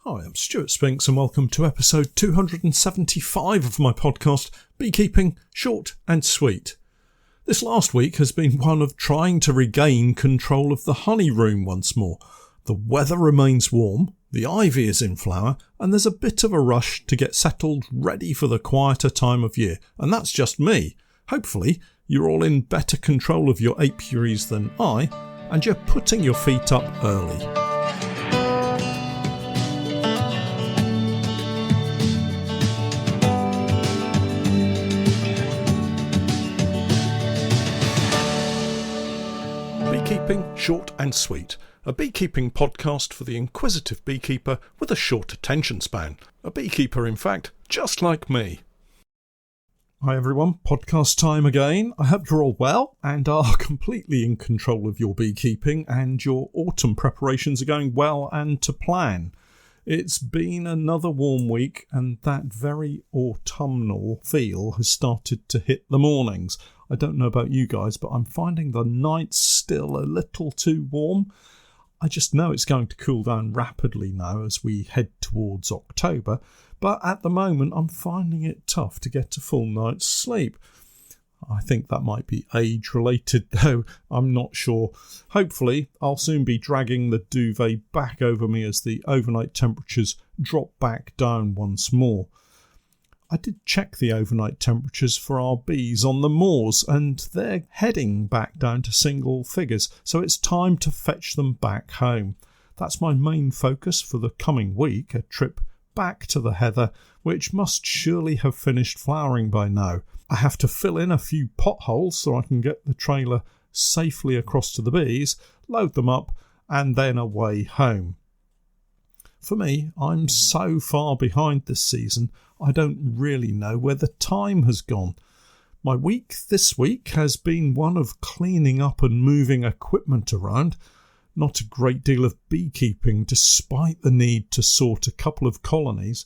Hi, I'm Stewart Spinks and welcome to episode 275 of my podcast, Beekeeping Short and Sweet. This last week has been one of trying to regain control of the honey room once more. The weather remains warm, the ivy is in flower, and there's a bit of a rush to get settled ready for the quieter time of year. And that's just me. Hopefully, you're all in better control of your apiaries than I, and you're putting your feet up early. Beekeeping Short and Sweet, a beekeeping podcast for the inquisitive beekeeper with a short attention span. A beekeeper, in fact, just like me. Hi everyone, podcast time again. I hope you're all well and are completely in control of your beekeeping and your autumn preparations are going well and to plan. It's been another warm week and that very autumnal feel has started to hit the mornings. I don't know about you guys, but I'm finding the nights still a little too warm. I just know it's going to cool down rapidly now as we head towards October, but at the moment I'm finding it tough to get a full night's sleep. I think that might be age-related, though I'm not sure. Hopefully, I'll soon be dragging the duvet back over me as the overnight temperatures drop back down once more. I did check the overnight temperatures for our bees on the moors, and they're heading back down to single figures, so it's time to fetch them back home. That's my main focus for the coming week, a trip back to the heather, which must surely have finished flowering by now. I have to fill in a few potholes so I can get the trailer safely across to the bees, load them up, and then away home. For me, I'm so far behind this season, I don't really know where the time has gone. My week this week has been one of cleaning up and moving equipment around. Not a great deal of beekeeping despite the need to sort a couple of colonies.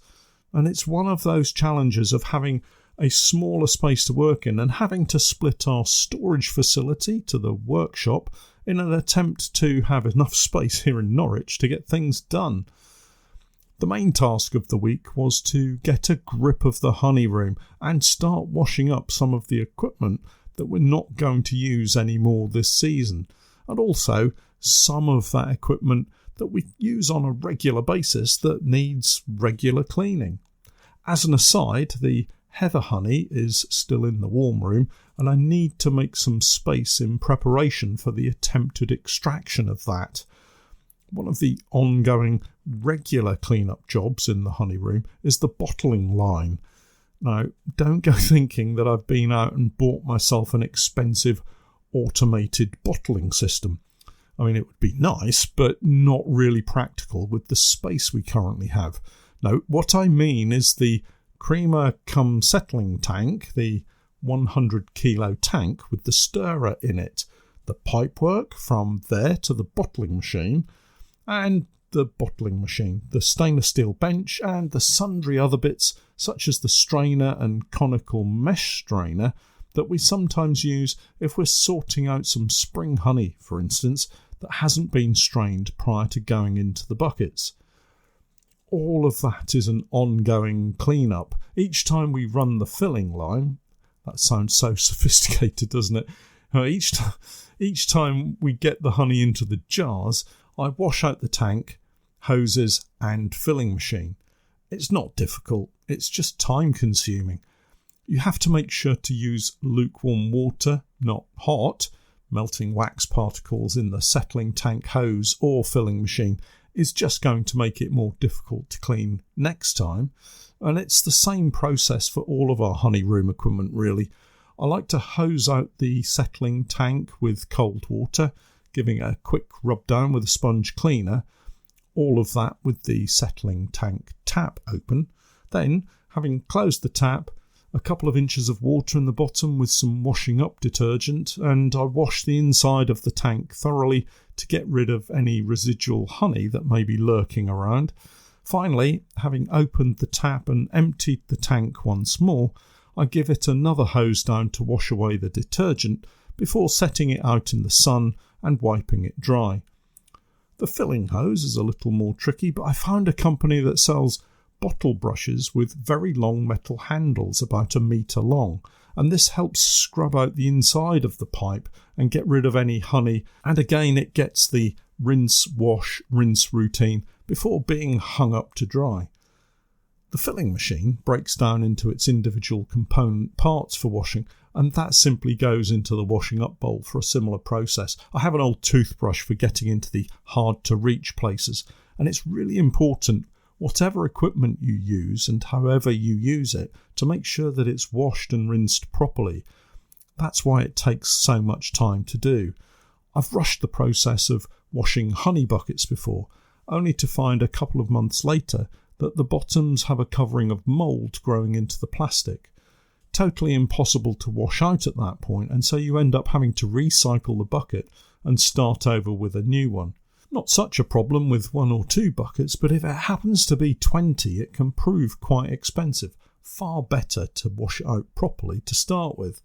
And it's one of those challenges of having a smaller space to work in and having to split our storage facility to the workshop in an attempt to have enough space here in Norwich to get things done. The main task of the week was to get a grip of the honey room and start washing up some of the equipment that we're not going to use anymore this season, and also some of that equipment that we use on a regular basis that needs regular cleaning. As an aside, the heather honey is still in the warm room and I need to make some space in preparation for the attempted extraction of that. One of the ongoing regular clean-up jobs in the honey room is the bottling line. Now, don't go thinking that I've been out and bought myself an expensive automated bottling system. I mean, it would be nice, but not really practical with the space we currently have. No, what I mean is the creamer cum settling tank, the 100 kilo tank with the stirrer in it, the pipework from there to the bottling machine, and the bottling machine, the stainless steel bench, and the sundry other bits such as the strainer and conical mesh strainer that we sometimes use if we're sorting out some spring honey, for instance, that hasn't been strained prior to going into the buckets. All of that is an ongoing clean-up. Each time we run the filling line, that sounds so sophisticated, doesn't it? Each time we get the honey into the jars, I wash out the tank, hoses and filling machine. It's not difficult, it's just time consuming. You have to make sure to use lukewarm water, not hot. Melting wax particles in the settling tank hose or filling machine is just going to make it more difficult to clean next time. And it's the same process for all of our honey room equipment really. I like to hose out the settling tank with cold water, giving it a quick rub down with a sponge cleaner, all of that with the settling tank tap open. Then, having closed the tap, a couple of inches of water in the bottom with some washing up detergent, and I wash the inside of the tank thoroughly to get rid of any residual honey that may be lurking around. Finally, having opened the tap and emptied the tank once more, I give it another hose down to wash away the detergent before setting it out in the sun and wiping it dry. The filling hose is a little more tricky, but I found a company that sells bottle brushes with very long metal handles about 1 metre long, and this helps scrub out the inside of the pipe and get rid of any honey, and again it gets the rinse, wash, rinse routine before being hung up to dry. The filling machine breaks down into its individual component parts for washing, and that simply goes into the washing up bowl for a similar process. I have an old toothbrush for getting into the hard to reach places, and it's really important, whatever equipment you use and however you use it, to make sure that it's washed and rinsed properly. That's why it takes so much time to do. I've rushed the process of washing honey buckets before, only to find a couple of months later that the bottoms have a covering of mould growing into the plastic. Totally impossible to wash out at that point, and so you end up having to recycle the bucket and start over with a new one. Not such a problem with 1 or 2 buckets, but if it happens to be 20, it can prove quite expensive. Far better to wash it out properly to start with.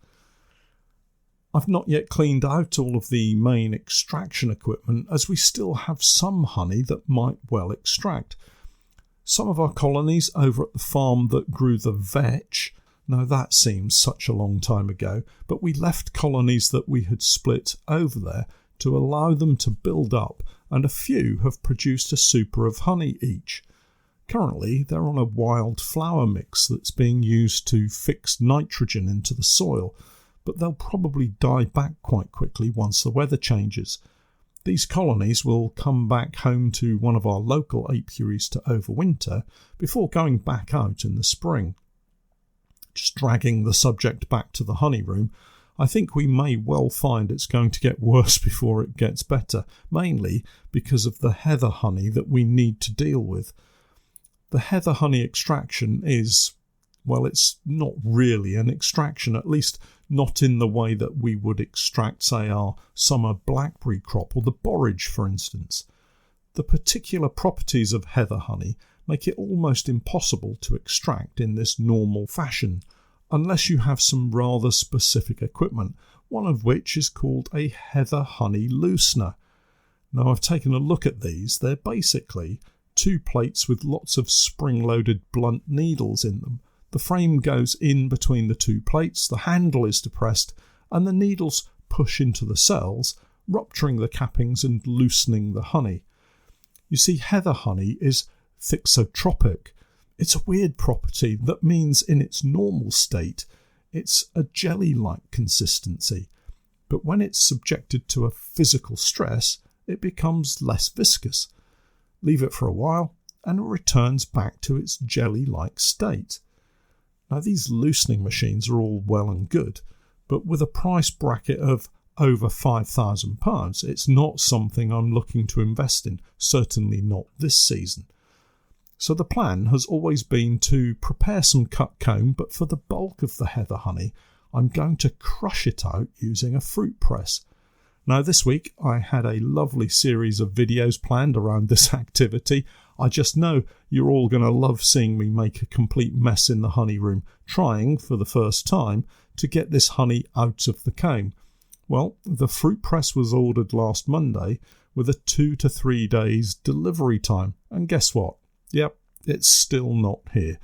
I've not yet cleaned out all of the main extraction equipment, as we still have some honey that might well extract. Some of our colonies over at the farm that grew the vetch, now that seems such a long time ago, but we left colonies that we had split over there to allow them to build up, and a few have produced a super of honey each. Currently they're on a wild flower mix that's being used to fix nitrogen into the soil, but they'll probably die back quite quickly once the weather changes. These colonies will come back home to one of our local apiaries to overwinter before going back out in the spring. Just dragging the subject back to the honey room, I think we may well find it's going to get worse before it gets better, mainly because of the heather honey that we need to deal with. The heather honey extraction is, well, it's not really an extraction, at least not in the way that we would extract, say, our summer blackberry crop or the borage, for instance. The particular properties of heather honey make it almost impossible to extract in this normal fashion, unless you have some rather specific equipment, one of which is called a heather honey loosener. Now, I've taken a look at these. They're basically 2 plates with lots of spring-loaded blunt needles in them. The frame goes in between the 2 plates, the handle is depressed, and the needles push into the cells, rupturing the cappings and loosening the honey. You see, heather honey is thixotropic. It's a weird property that means in its normal state it's a jelly-like consistency, but when it's subjected to a physical stress it becomes less viscous. Leave it for a while and it returns back to its jelly-like state. Now, these loosening machines are all well and good, but with a price bracket of over £5,000, it's not something I'm looking to invest in, certainly not this season. So the plan has always been to prepare some cut comb, but for the bulk of the heather honey, I'm going to crush it out using a fruit press. Now, this week I had a lovely series of videos planned around this activity. I just know you're all going to love seeing me make a complete mess in the honey room, trying for the first time to get this honey out of the comb. Well, the fruit press was ordered last Monday with a 2 to 3 days delivery time, and guess what? Yep, it's still not here.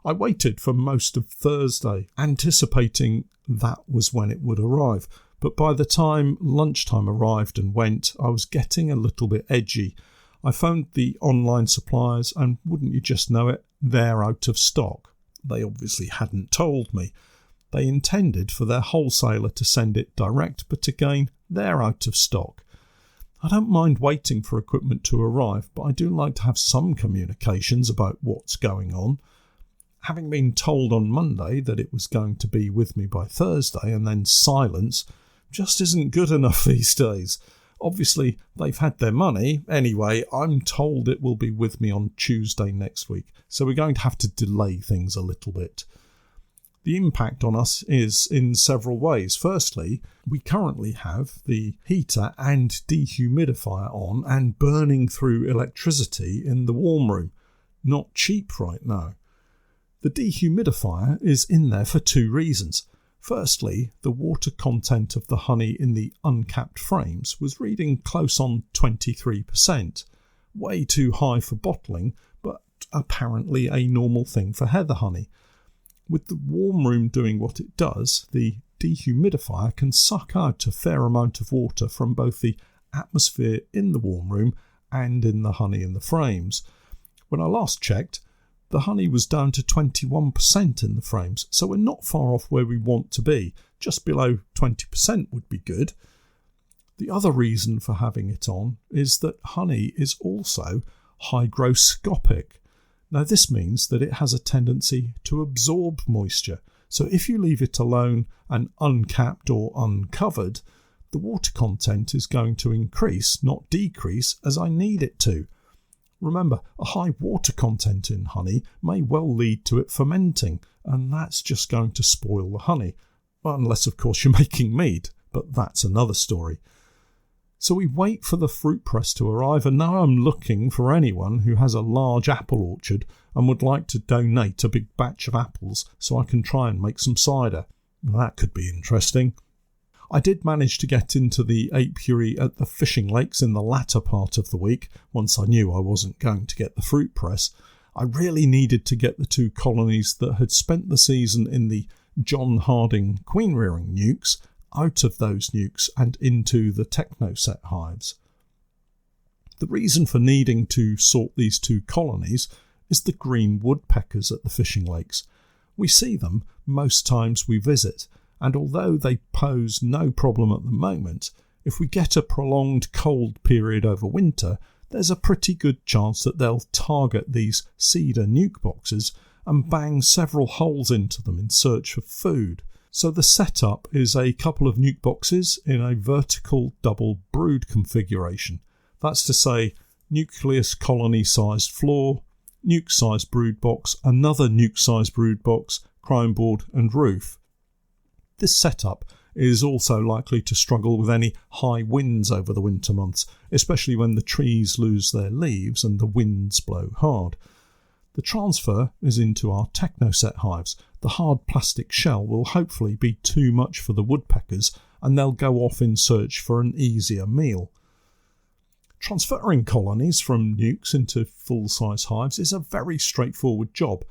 I waited for most of Thursday, anticipating that was when it would arrive, but by the time lunchtime arrived and went, I was getting a little bit edgy. I phoned the online suppliers and wouldn't you just know it, they're out of stock. They obviously hadn't told me. They intended for their wholesaler to send it direct, but again, they're out of stock. I don't mind waiting for equipment to arrive, but I do like to have some communications about what's going on. Having been told on Monday that it was going to be with me by Thursday and then silence just isn't good enough these days. Obviously, they've had their money. Anyway, I'm told it will be with me on Tuesday next week, so we're going to have to delay things a little bit. The impact on us is in several ways. Firstly, we currently have the heater and dehumidifier on and burning through electricity in the warm room. Not cheap right now. The dehumidifier is in there for 2 reasons. Firstly, the water content of the honey in the uncapped frames was reading close on 23%, way too high for bottling, but apparently a normal thing for heather honey. With the warm room doing what it does, the dehumidifier can suck out a fair amount of water from both the atmosphere in the warm room and in the honey in the frames. When I last checked, the honey was down to 21% in the frames, so we're not far off where we want to be. Just below 20% would be good. The other reason for having it on is that honey is also hygroscopic. Now this means that it has a tendency to absorb moisture, so if you leave it alone and uncapped or uncovered, the water content is going to increase, not decrease, as I need it to. Remember, a high water content in honey may well lead to it fermenting, and that's just going to spoil the honey. Unless, of course, you're making mead, but that's another story. So we wait for the fruit press to arrive, and now I'm looking for anyone who has a large apple orchard and would like to donate a big batch of apples so I can try and make some cider. That could be interesting. I did manage to get into the apiary at the fishing lakes in the latter part of the week, once I knew I wasn't going to get the fruit press. I really needed to get the 2 colonies that had spent the season in the John Harding queen rearing nukes out of those nukes and into the technoset hives. The reason for needing to sort these 2 colonies is the green woodpeckers at the fishing lakes. We see them most times we visit, and although they pose no problem at the moment, if we get a prolonged cold period over winter, there's a pretty good chance that they'll target these cedar nuke boxes and bang several holes into them in search of food. So the setup is a couple of nuke boxes in a vertical double brood configuration. That's to say, nucleus colony sized floor, nuke sized brood box, another nuke sized brood box, crown board and roof. This setup is also likely to struggle with any high winds over the winter months, especially when the trees lose their leaves and the winds blow hard. The transfer is into our technoset hives. The hard plastic shell will hopefully be too much for the woodpeckers, and they'll go off in search for an easier meal. Transferring colonies from nukes into full-size hives is a very straightforward job.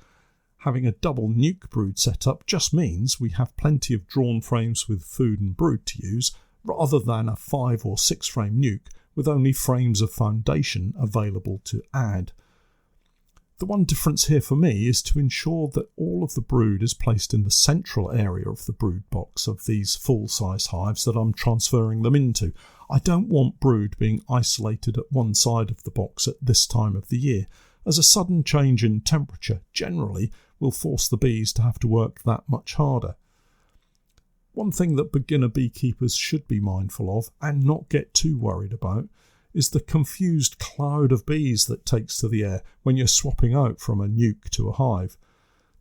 Having a double nuke brood setup just means we have plenty of drawn frames with food and brood to use, rather than a 5 or 6 frame nuke with only frames of foundation available to add. The one difference here for me is to ensure that all of the brood is placed in the central area of the brood box of these full-size hives that I'm transferring them into. I don't want brood being isolated at one side of the box at this time of the year, as a sudden change in temperature generally will force the bees to have to work that much harder. One thing that beginner beekeepers should be mindful of and not get too worried about is the confused cloud of bees that takes to the air when you're swapping out from a nuke to a hive.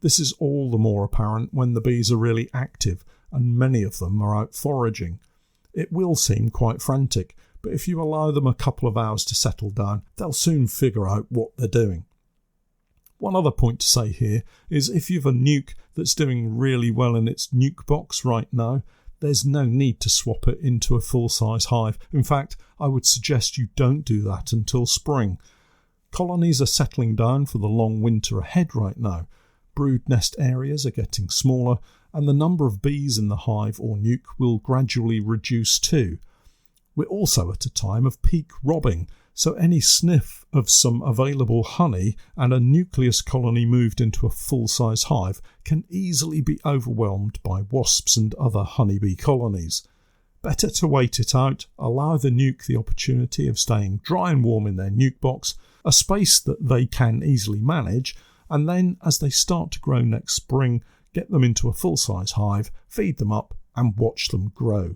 This is all the more apparent when the bees are really active and many of them are out foraging. It will seem quite frantic, but if you allow them a couple of hours to settle down, they'll soon figure out what they're doing. One other point to say here is if you've a nuke that's doing really well in its nuke box right now, there's no need to swap it into a full-size hive. In fact, I would suggest you don't do that until spring. Colonies are settling down for the long winter ahead right now. Brood nest areas are getting smaller, and the number of bees in the hive or nuke will gradually reduce too. We're also at a time of peak robbing, so any sniff of some available honey and a nucleus colony moved into a full-size hive can easily be overwhelmed by wasps and other honeybee colonies. Better to wait it out, allow the nuke the opportunity of staying dry and warm in their nuke box, a space that they can easily manage, and then as they start to grow next spring, get them into a full-size hive, feed them up and watch them grow.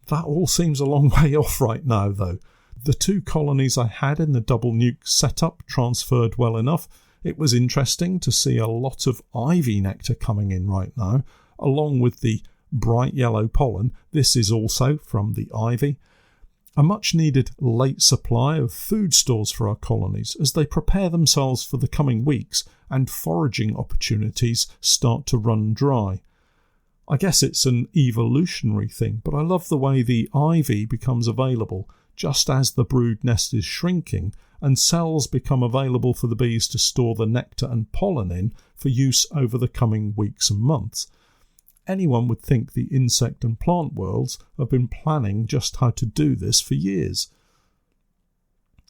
That all seems a long way off right now though. The 2 colonies I had in the double nuke setup transferred well enough. It was interesting to see a lot of ivy nectar coming in right now, along with the bright yellow pollen. This is also from the ivy. A much needed late supply of food stores for our colonies as they prepare themselves for the coming weeks and foraging opportunities start to run dry. I guess it's an evolutionary thing, but I love the way the ivy becomes available just as the brood nest is shrinking, and cells become available for the bees to store the nectar and pollen in for use over the coming weeks and months. Anyone would think the insect and plant worlds have been planning just how to do this for years.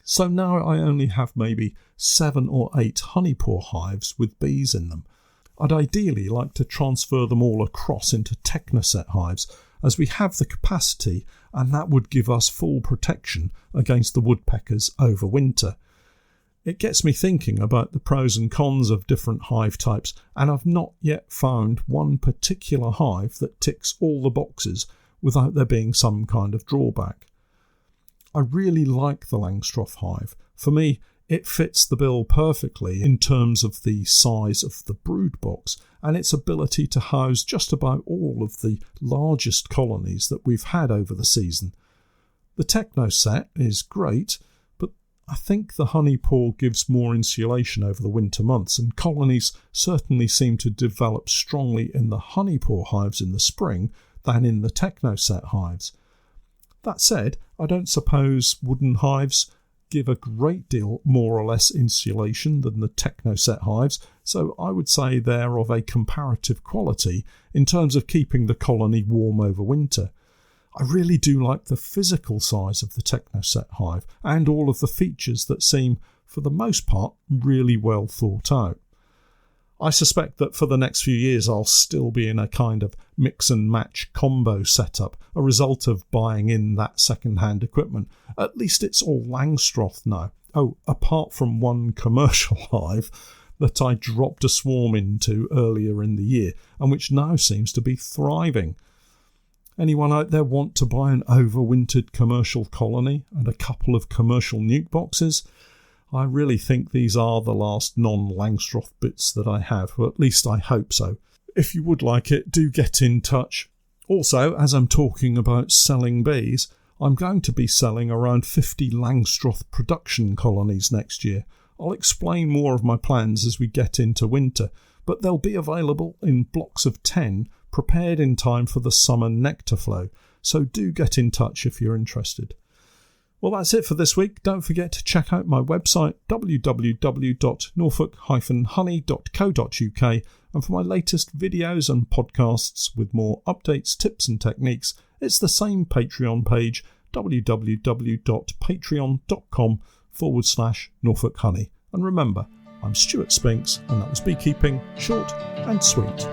So now I only have maybe 7 or 8 honeypore hives with bees in them. I'd ideally like to transfer them all across into technoset hives, as we have the capacity, and that would give us full protection against the woodpeckers over winter. It gets me thinking about the pros and cons of different hive types, and I've not yet found one particular hive that ticks all the boxes without there being some kind of drawback. I really like the Langstroth hive. For me, it fits the bill perfectly in terms of the size of the brood box and its ability to house just about all of the largest colonies that we've had over the season. The Technoset is great, but I think the honeypore gives more insulation over the winter months, and colonies certainly seem to develop strongly in the honeypore hives in the spring than in the Technoset hives. That said, I don't suppose wooden hives give a great deal more or less insulation than the Technoset hives, so I would say they're of a comparative quality in terms of keeping the colony warm over winter. I really do like the physical size of the Technoset hive and all of the features that seem, for the most part, really well thought out. I suspect that for the next few years I'll still be in a kind of mix and match combo setup, a result of buying in that second-hand equipment. At least it's all Langstroth now. Oh, apart from one commercial hive that I dropped a swarm into earlier in the year, and which now seems to be thriving. Anyone out there want to buy an overwintered commercial colony and a couple of commercial nuke boxes? I really think these are the last non-Langstroth bits that I have, or at least I hope so. If you would like it, do get in touch. Also, as I'm talking about selling bees, I'm going to be selling around 50 Langstroth production colonies next year. I'll explain more of my plans as we get into winter, but they'll be available in blocks of 10, prepared in time for the summer nectar flow, so do get in touch if you're interested. Well, that's it for this week. Don't forget to check out my website, www.norfolk-honey.co.uk, and for my latest videos and podcasts with more updates, tips and techniques, it's the same Patreon page, www.patreon.com/Norfolk Honey. And remember, I'm Stewart Spinks, and that was Beekeeping Short and Sweet.